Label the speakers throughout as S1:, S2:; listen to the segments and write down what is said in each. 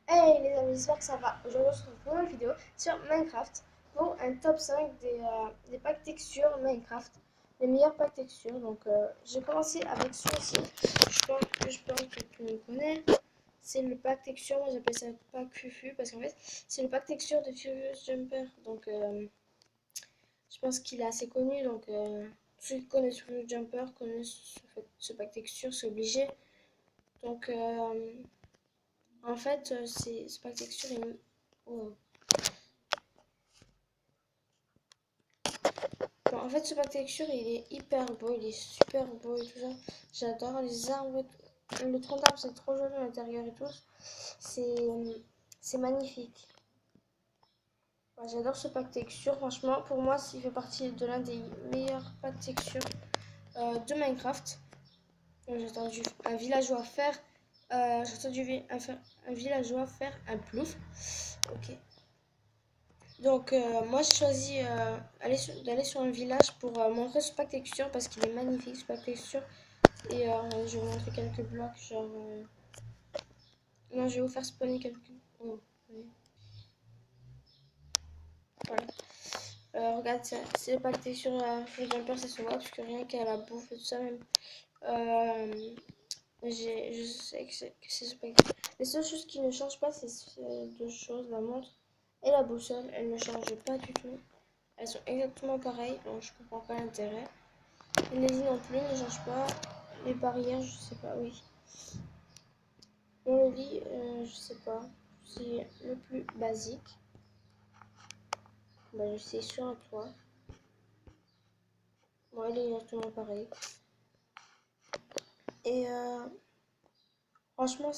S1: Hey les amis, j'espère que ça va. Aujourd'hui, on se retrouve pour une vidéo sur Minecraft pour un top 5 des packs textures Minecraft. Les meilleurs packs textures. Donc, j'ai commencé avec celui-ci. Je pense que tout le monde connaît. C'est le pack texture. Moi, j'appelle ça le pack Fufu parce qu'en fait, c'est le pack texture de Furious Jumper. Donc, je pense qu'il est assez connu. Donc, ceux qui connaissent Furious Jumper connaissent ce pack texture, c'est obligé. Donc, en fait, ce pack texture est. Oh. Bon, en fait, ce pack texture, il est hyper beau, il est super beau et tout ça. J'adore les arbres. Le tronc d'arbre, c'est trop joli à l'intérieur et tout. C'est c'est magnifique. Ouais, j'adore ce pack texture. Franchement, pour moi, il fait partie de l'un des meilleurs packs texture de Minecraft. J'ai entendu un villageois faire. J'ai entendu un villageois faire un plouf. Ok. Donc moi j'ai choisi d'aller sur un village pour montrer ce pack texture parce qu'il est magnifique ce pack texture. Et je vais vous montrer quelques blocs genre... Non, je vais vous faire spawner quelques... Oh, oui. Voilà. Regarde, c'est le pack texture sur Jumper, ça se voit parce que rien qu'à la bouffe et tout ça même. Euh, je sais que c'est ce pack. Les seules choses qui ne changent pas, c'est deux choses, la montre et la boussole. Elles ne changent pas du tout. Elles sont exactement pareilles, donc je comprends pas l'intérêt. Les lits non plus ne changent pas. Les barrières, je sais pas, oui. Bon, le lit, je sais pas. C'est le plus basique. Bah, je sais sur un toit. Bon, il est exactement pareil. Et franchement,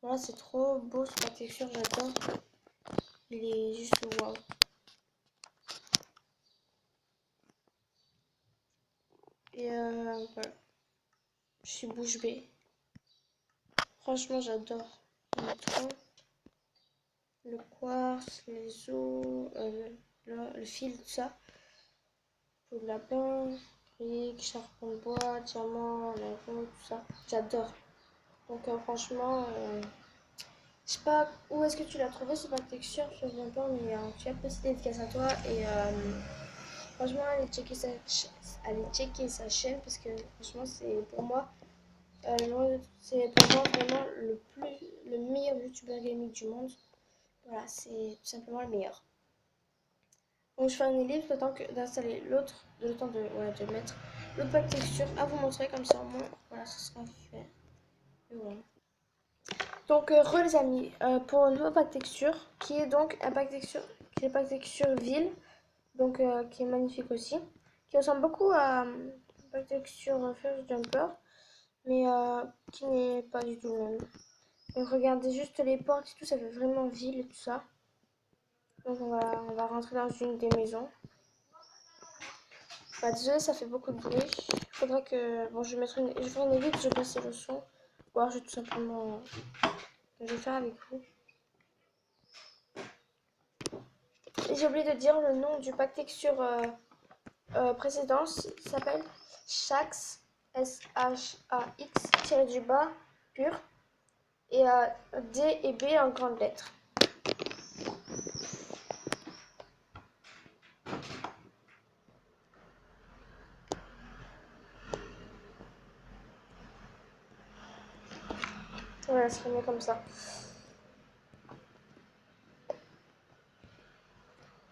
S1: voilà, c'est trop beau ce texture, j'adore. Il est juste waouh. Et voilà. Je suis bouche bée. Franchement, j'adore. Le tronc, le quartz, les os, le fil, tout ça. Peau de lapin, briques, charbon de bois, diamant, lingot, tout ça. J'adore. Donc franchement, je sais pas où est-ce que tu l'as trouvé ce pack texture, je ne sais pas, mais tu as petite dédicace à toi et franchement allez checker sa chaîne parce que franchement c'est pour moi c'est pour moi vraiment le meilleur youtubeur gaming du monde. Voilà, c'est tout simplement le meilleur. Donc je fais un ellipse le temps d'installer l'autre, le temps de mettre l'autre pack texture à vous montrer comme ça au moins voilà ce sera fait. Et voilà. Donc les amis, pour le nouveau pack texture qui est donc un pack texture qui est le pack texture ville, donc qui est magnifique aussi, qui ressemble beaucoup à pack texture First Jumper, mais qui n'est pas du tout le même. Donc regardez juste les portes et tout, ça fait vraiment ville et tout ça. Donc on va rentrer dans une des maisons. Bah désolé, ça fait beaucoup de bruit. Il faudra que... Bon, je vais faire une édite, je vais passer le son. Ou alors je vais tout simplement... Je vais faire avec vous. Et j'ai oublié de dire le nom du pack texture précédent. Il s'appelle Shax. S-H-A-X tiré du bas pur. Et D et B en grandes lettres. Voilà, ça serait mieux comme ça.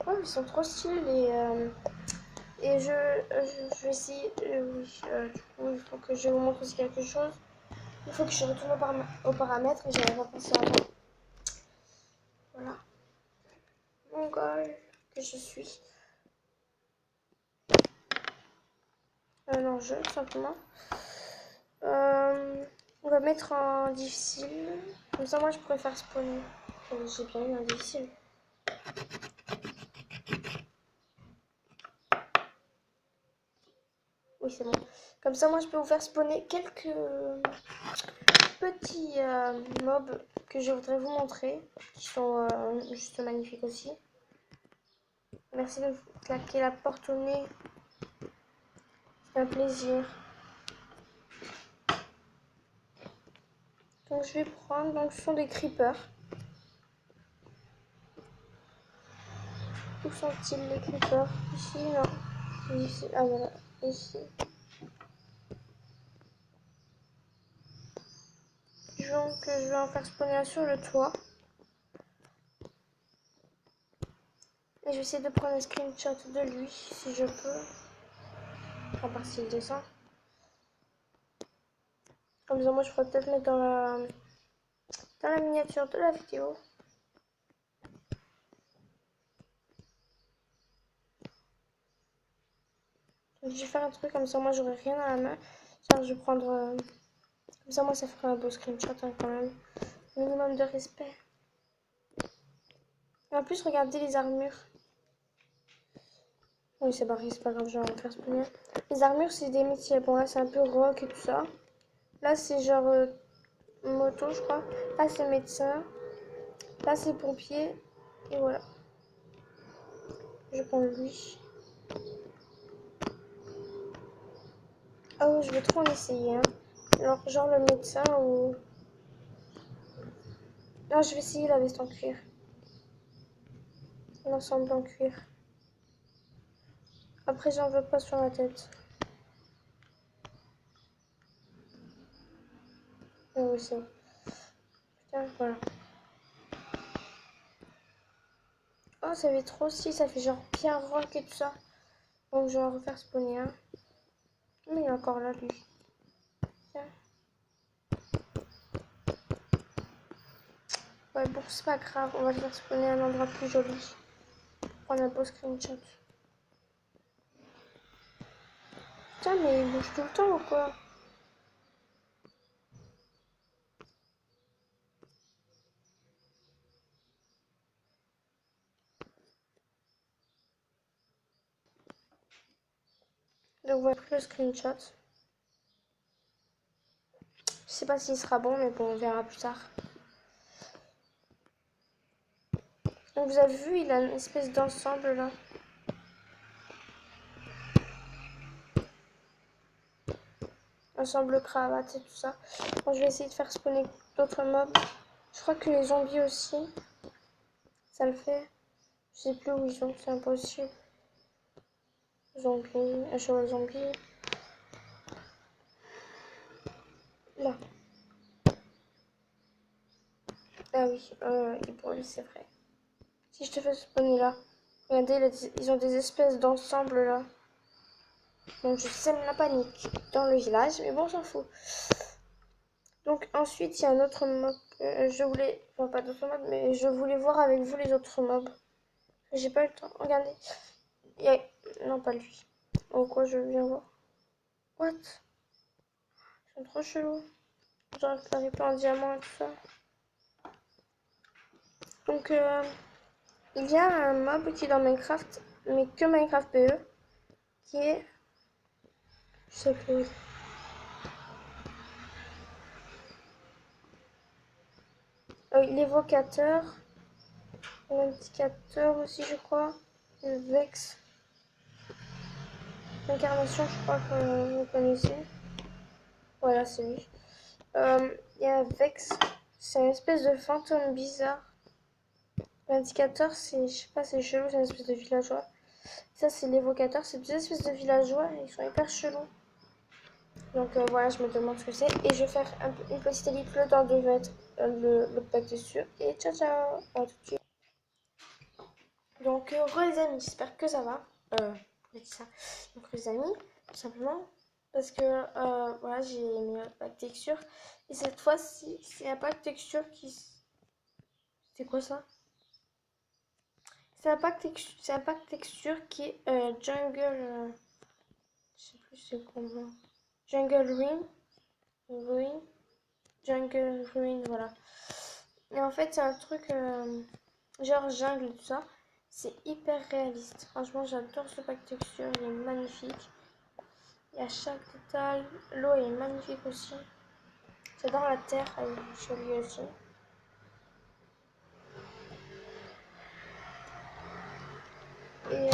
S1: Ouais, ils sont trop stylés et je vais essayer. Oui, du coup, il faut que je vous montre aussi quelque chose. Il faut que je retourne aux paramètres et j'avais pas pensé avant. Voilà. Mon goal que je suis. Non, je, tout simplement. On va mettre en difficile. Comme ça, moi, je pourrais faire spawner. J'ai bien mis en difficile. Oui, c'est bon. Comme ça, moi, je peux vous faire spawner quelques petits mobs que je voudrais vous montrer, qui sont juste magnifiques aussi. Merci de vous claquer la porte au nez. C'est un plaisir. Donc je vais prendre, donc ce sont des creepers. Où sont-ils les creepers? Ici, non. Ici, ah voilà, ici. Donc je vais en faire spawner un sur le toit. Et je vais essayer de prendre un screenshot de lui, si je peux. À part s'il descend. Comme ça, moi, je pourrais peut-être mettre dans la miniature de la vidéo. Donc, je vais faire un truc comme ça, moi, j'aurai rien à la main. Genre, je vais prendre... comme ça, moi, ça fera un beau screenshot, hein, quand même. Minimum de respect. Et en plus, regardez les armures. Oui, c'est pas grave, je vais en faire spawner. Les armures, c'est des métiers. Bon, là, c'est un peu rock et tout ça. Là, c'est genre moto, je crois. Là, c'est médecin. Là, c'est pompier. Et voilà. Je prends lui. Oh, je vais trop en essayer. Hein. Alors, genre le médecin ou... Non, je vais essayer la veste en cuir. L'ensemble en cuir. Après, j'en veux pas sur la tête. Ah oui, c'est bon. Putain, voilà. Oh, ça fait trop si, ça fait genre pierre rock et tout ça. Donc, je vais en refaire spawner un. Mais il est encore là, lui. Tiens. Ouais, bon, c'est pas grave. On va le faire spawner à un endroit plus joli. Prendre un beau screenshot. Putain, mais il bouge tout le temps ou quoi? Donc, voilà le screenshot. Je sais pas s'il sera bon, mais bon, on verra plus tard. Donc, vous avez vu, il a une espèce d'ensemble là. Ensemble cravate et tout ça. Bon, je vais essayer de faire spawner d'autres mobs. Je crois que les zombies aussi, ça le fait. Je sais plus où ils sont, c'est impossible. Zombie, un cheval zombie. Là. Ah oui, il brûle, c'est vrai. Si je te fais spawner là, regardez, ils ont des espèces d'ensemble là. Donc je sème la panique dans le village, mais bon, on s'en fout. Donc ensuite, il y a un autre mob. Je voulais, enfin pas d'autres mobs, mais je voulais voir avec vous les autres mobs. J'ai pas eu le temps. Regardez. Il y a... Non, pas lui. Oh quoi, je viens voir. What? Ils sont trop chelous. J'aurais récupéré plein en diamant et tout ça. Donc, il y a un mob qui est dans Minecraft, mais que Minecraft PE, qui est... Je sais plus. L'évocateur. L'indicateur aussi, je crois. Le Vex. L'incarnation, je crois que vous connaissez. Voilà, c'est lui. Il y a Vex. C'est une espèce de fantôme bizarre. L'indicateur, c'est, je sais pas, c'est chelou, c'est une espèce de villageois. Ça, c'est l'évocateur, c'est deux espèces de villageois, ils sont hyper chelous. Donc voilà, je me demande ce que c'est. Et je vais faire une petite élite le temps de mettre le pack dessus. Et ciao ciao, à tout de suite. Donc les amis, j'espère que ça va. Pourquoi dit ça? Donc les amis, tout simplement. Parce que voilà, j'ai mis un pack texture. Et cette fois-ci, c'est un pack texture qui... C'est quoi ça? C'est un pack texture qui est jungle. Je sais plus c'est comment. Jungle Ruin. Jungle Ruin, voilà. Et en fait, c'est un truc genre jungle et tout ça. C'est hyper réaliste. Franchement, j'adore ce pack texture. Il est magnifique. Il y a chaque détail. L'eau est magnifique aussi. J'adore la terre. Elle est jolie aussi. Et